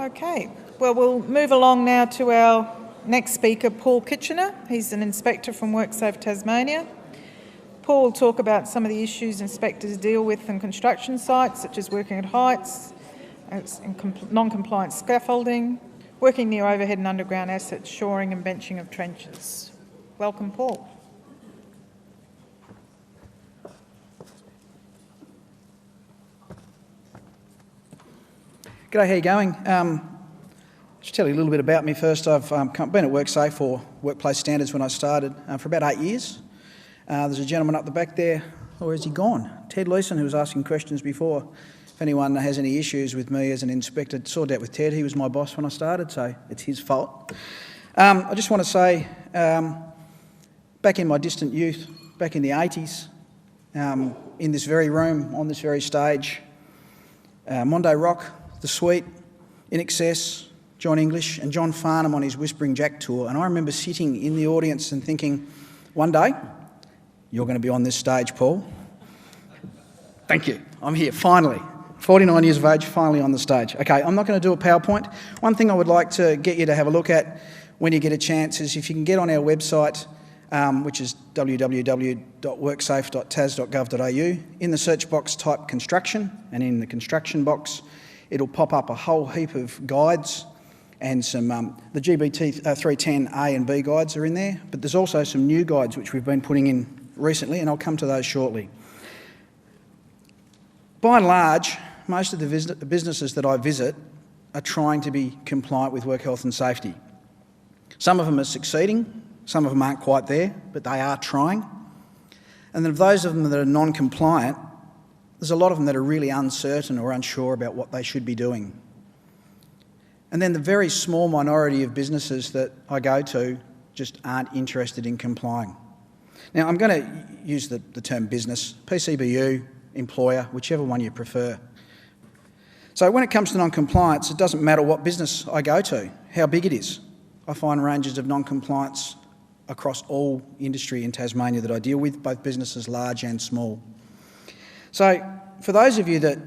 Okay, well, we'll move along now to our next speaker, Paul Kitchener. He's an inspector from WorkSafe Tasmania. Paul will talk about some of the issues inspectors deal with on construction sites, such as working at heights, non-compliant scaffolding, working near overhead and underground assets, shoring and benching of trenches. Welcome, Paul. G'day, how you going? Just tell you a little bit about me first. I've been at WorkSafe or Workplace Standards when I started for about 8 years. There's a gentleman up the back there. Oh, where's he gone? Ted Leeson, who was asking questions before. If anyone has any issues with me as an inspector, sort out with Ted. He was my boss when I started, so it's his fault. I just want to say, back in my distant youth, back in the 80s, in this very room, on this very stage, Mondo Rock, The Sweet, In Excess, John English and John Farnham on his Whispering Jack tour. And I remember sitting in the audience and thinking, one day, you're going to be on this stage, Paul. Thank you. I'm here, finally. 49 years of age, finally on the stage. Okay, I'm not going to do a PowerPoint. One thing I would like to get you to have a look at when you get a chance is if you can get on our website, which is www.worksafe.tas.gov.au. In the search box, type construction, and in the construction box, it'll pop up a whole heap of guides and some, the GBT 310A and B guides are in there, but there's also some new guides which we've been putting in recently, and I'll come to those shortly. By and large, most of the businesses that I visit are trying to be compliant with work health and safety. Some of them are succeeding, some of them aren't quite there, but they are trying. And then of those of them that are non-compliant, there's a lot of them that are really uncertain or unsure about what they should be doing. And then the very small minority of businesses that I go to just aren't interested in complying. Now, I'm going to use the term business, PCBU, employer, whichever one you prefer. So when it comes to non-compliance, it doesn't matter what business I go to, how big it is. I find ranges of non-compliance across all industry in Tasmania that I deal with, both businesses large and small. So for those of you that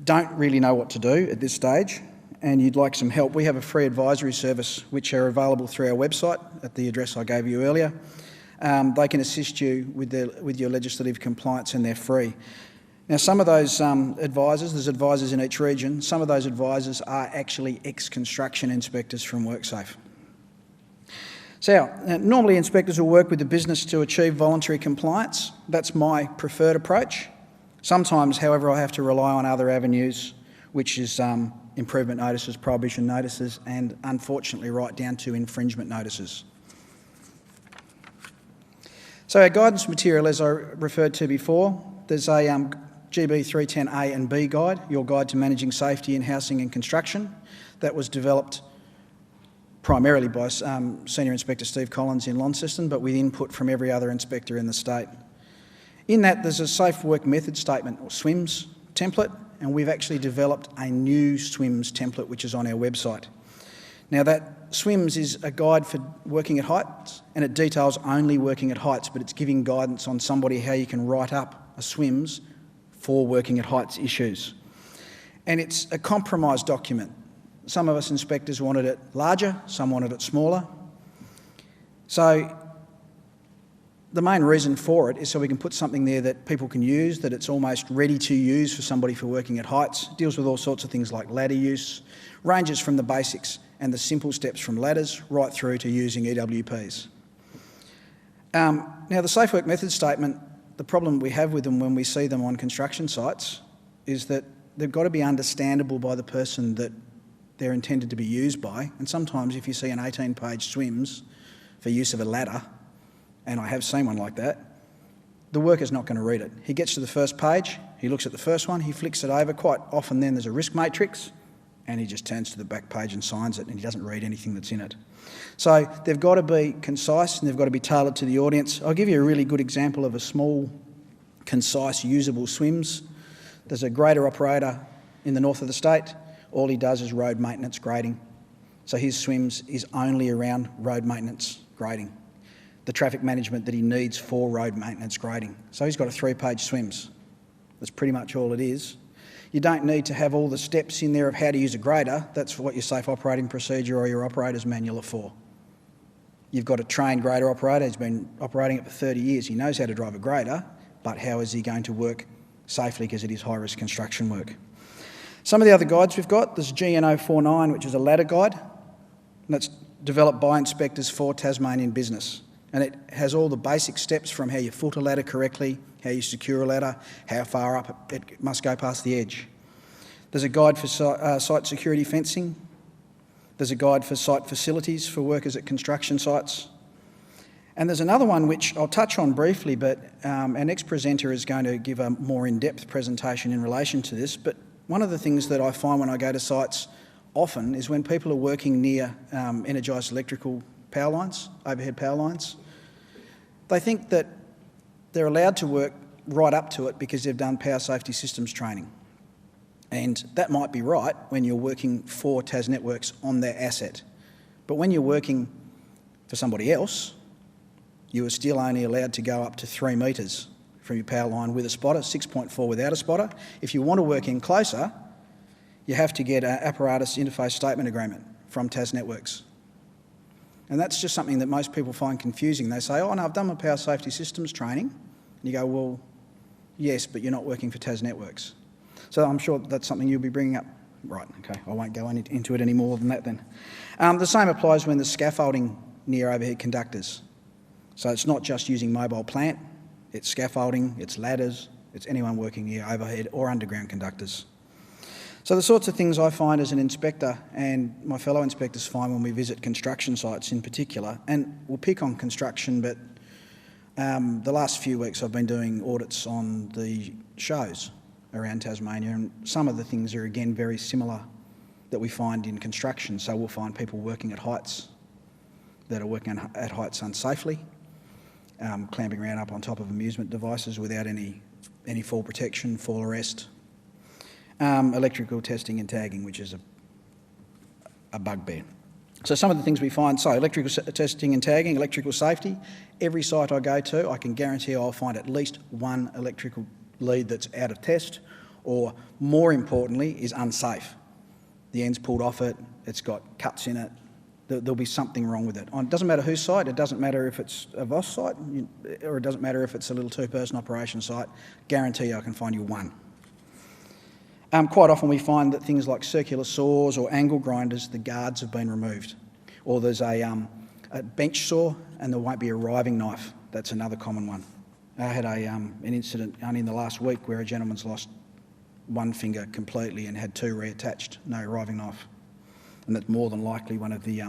don't really know what to do at this stage and you'd like some help, we have a free advisory service which are available through our website at the address I gave you earlier. They can assist you with your legislative compliance and they're free. Now some of those advisors, there's advisors in each region, some of those advisors are actually ex-construction inspectors from WorkSafe. So normally inspectors will work with the business to achieve voluntary compliance. That's my preferred approach. Sometimes, however, I have to rely on other avenues, which is improvement notices, prohibition notices, and unfortunately right down to infringement notices. So our guidance material, as I referred to before, there's a GB 310A and B guide, your guide to managing safety in housing and construction. That was developed primarily by Senior Inspector Steve Collins in Launceston, but with input from every other inspector in the state. In that, there's a Safe Work Method Statement, or SWMS template, and we've actually developed a new SWMS template which is on our website. Now that SWMS is a guide for working at heights, and it details only working at heights, but it's giving guidance on somebody how you can write up a SWMS for working at heights issues. And it's a compromise document. Some of us inspectors wanted it larger, some wanted it smaller. So the main reason for it is so we can put something there that people can use, that it's almost ready to use for somebody for working at heights. It deals with all sorts of things like ladder use, ranges from the basics and the simple steps from ladders right through to using EWPs. Now the Safe Work Method Statement, the problem we have with them when we see them on construction sites is that they've got to be understandable by the person that they're intended to be used by. And sometimes if you see an 18-page SWMS for use of a ladder, and I have seen one like that, the worker's not going to read it. He gets to the first page, he looks at the first one, he flicks it over. Quite often then there's a risk matrix, and he just turns to the back page and signs it, and he doesn't read anything that's in it. So they've got to be concise and they've got to be tailored to the audience. I'll give you a really good example of a small, concise, usable SWMS. There's a grader operator in the north of the state. All he does is road maintenance grading. So his SWMS is only around road maintenance grading, the traffic management that he needs for road maintenance grading. So he's got a 3-page SWMS. That's pretty much all it is. You don't need to have all the steps in there of how to use a grader. That's what your safe operating procedure or your operator's manual are for. You've got a trained grader operator who's been operating it for 30 years. He knows how to drive a grader, but how is he going to work safely because it is high-risk construction work? Some of the other guides we've got, there's GN049, which is a ladder guide, and that's developed by inspectors for Tasmanian business. And it has all the basic steps from how you foot a ladder correctly, how you secure a ladder, how far up it must go past the edge. There's a guide for site security fencing. There's a guide for site facilities for workers at construction sites. And there's another one which I'll touch on briefly, but our next presenter is going to give a more in-depth presentation in relation to this. But one of the things that I find when I go to sites often is when people are working near energised electrical power lines, overhead power lines, they think that they're allowed to work right up to it because they've done power safety systems training. And that might be right when you're working for Tas Networks on their asset. But when you're working for somebody else, you are still only allowed to go up to 3 metres from your power line with a spotter, 6.4 without a spotter. If you want to work in closer, you have to get an apparatus interface statement agreement from Tas Networks. And that's just something that most people find confusing. They say, oh no, I've done my power safety systems training. And you go, well, yes, but you're not working for Tas Networks. So I'm sure that's something you'll be bringing up. Right, okay, I won't go into it any more than that then. The same applies when there's scaffolding near overhead conductors. So it's not just using mobile plant, it's scaffolding, it's ladders, it's anyone working near overhead or underground conductors. So the sorts of things I find as an inspector and my fellow inspectors find when we visit construction sites in particular, and we'll pick on construction, but the last few weeks I've been doing audits on the shows around Tasmania, and some of the things are again very similar that we find in construction. So we'll find people working at heights that are working at heights unsafely, clamping around up on top of amusement devices without any fall protection, fall arrest, electrical testing and tagging, which is a bugbear. So some of the things we find, so electrical testing and tagging, electrical safety, every site I go to, I can guarantee I'll find at least one electrical lead that's out of test, or more importantly, is unsafe. The end's pulled off it, it's got cuts in it, there'll be something wrong with it. It doesn't matter whose site, it doesn't matter if it's a VOS site, or it doesn't matter if it's a little two-person operation site, guarantee I can find you one. Quite often we find that things like circular saws or angle grinders, the guards have been removed. Or there's a bench saw and there won't be a riving knife. That's another common one. I had an incident only in the last week where a gentleman's lost one finger completely and had two reattached, no riving knife. And that's more than likely one of the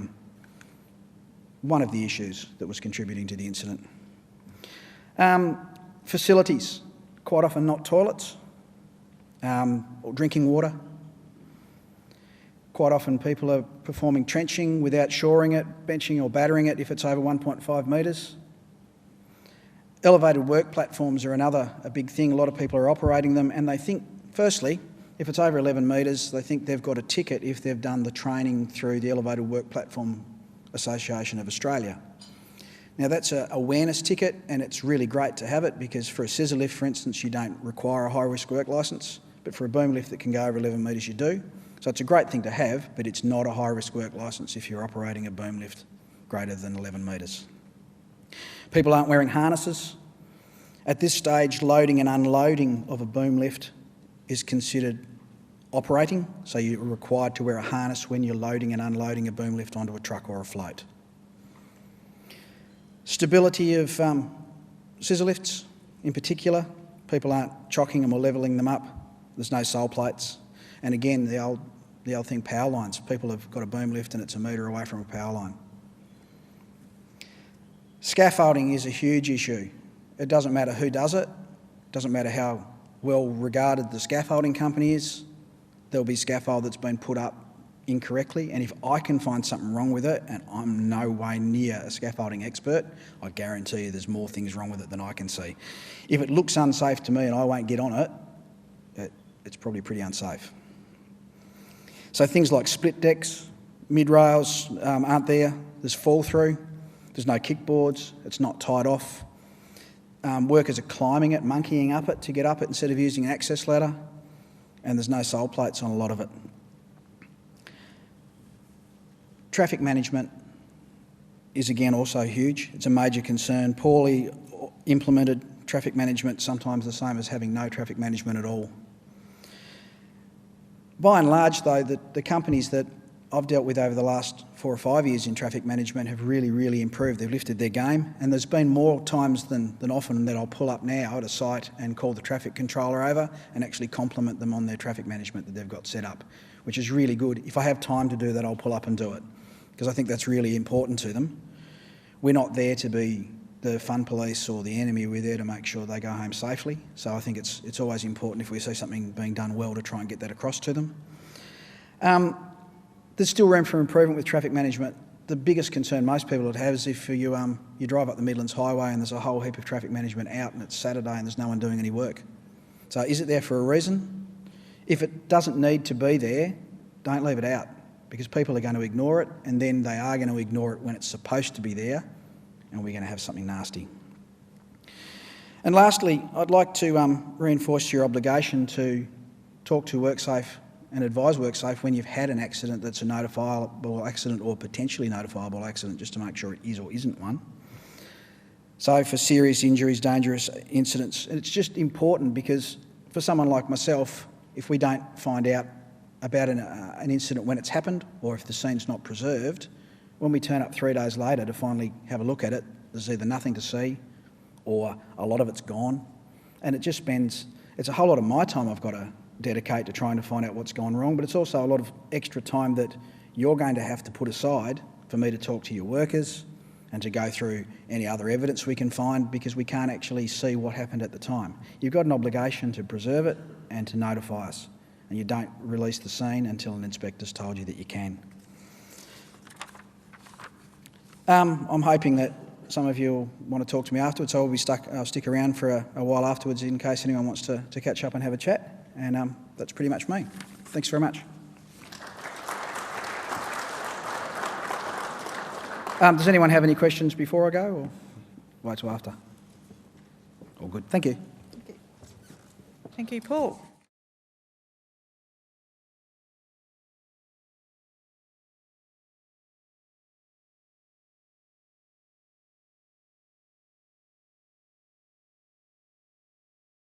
issues that was contributing to the incident. Facilities, quite often not toilets. Or drinking water. Quite often people are performing trenching without shoring it, benching or battering it if it's over 1.5 metres. Elevated work platforms are a big thing. A lot of people are operating them and they think, firstly, if it's over 11 metres, they think they've got a ticket if they've done the training through the Elevated Work Platform Association of Australia. Now that's an awareness ticket and it's really great to have it because for a scissor lift, for instance, you don't require a high-risk work licence, but for a boom lift that can go over 11 metres you do. So it's a great thing to have, but it's not a high-risk work licence if you're operating a boom lift greater than 11 metres. People aren't wearing harnesses. At this stage, loading and unloading of a boom lift is considered operating, so you're required to wear a harness when you're loading and unloading a boom lift onto a truck or a float. Stability of scissor lifts in particular, people aren't chocking them or levelling them up. There's no sole plates. And again, the old thing, power lines. People have got a boom lift and it's a metre away from a power line. Scaffolding is a huge issue. It doesn't matter who does it. It doesn't matter how well regarded the scaffolding company is. There'll be scaffold that's been put up incorrectly, and if I can find something wrong with it, and I'm no way near a scaffolding expert, I guarantee you there's more things wrong with it than I can see. If it looks unsafe to me and I won't get on it, it's probably pretty unsafe. So things like split decks, mid-rails aren't there, there's fall through, there's no kickboards, it's not tied off. Workers are climbing it, monkeying up it to get up it instead of using an access ladder. and there's no sold plates on a lot of it. Traffic management is again also huge. It's a major concern. Poorly implemented traffic management, sometimes the same as having no traffic management at all. By and large though, the companies that I've dealt with over the last 4 or 5 years in traffic management have really improved. They've lifted their game, and there's been more times than often that I'll pull up now at a site and call the traffic controller over and actually compliment them on their traffic management that they've got set up, which is really good. If I have time to do that, I'll pull up and do it, because I think that's really important to them. We're not there to be the fun police or the enemy. We're there to make sure they go home safely. So I think it's always important if we see something being done well to try and get that across to them. There's still room for improvement with traffic management. The biggest concern most people would have is if you drive up the Midlands Highway and there's a whole heap of traffic management out and it's Saturday and there's no one doing any work. So is it there for a reason? If it doesn't need to be there, don't leave it out, because people are going to ignore it, and then they are going to ignore it when it's supposed to be there, and we're going to have something nasty. And lastly, I'd like to reinforce your obligation to talk to WorkSafe and advise WorkSafe when you've had an accident that's a notifiable accident or potentially notifiable accident, just to make sure it is or isn't one. So for serious injuries, dangerous incidents, it's just important, because for someone like myself, if we don't find out about an incident when it's happened, or if the scene's not preserved, when we turn up 3 days later to finally have a look at it, there's either nothing to see or a lot of it's gone. And it's a whole lot of my time I've got to dedicate to trying to find out what's gone wrong, but it's also a lot of extra time that you're going to have to put aside for me to talk to your workers and to go through any other evidence we can find, because we can't actually see what happened at the time. You've got an obligation to preserve it and to notify us, and you don't release the scene until an inspector's told you that you can. I'm hoping that some of you will want to talk to me afterwards, so I'll stick around for a while afterwards in case anyone wants to catch up and have a chat. And that's pretty much me. Thanks very much. Does anyone have any questions before I go, or wait till after? All good. Thank you. Thank you, Paul.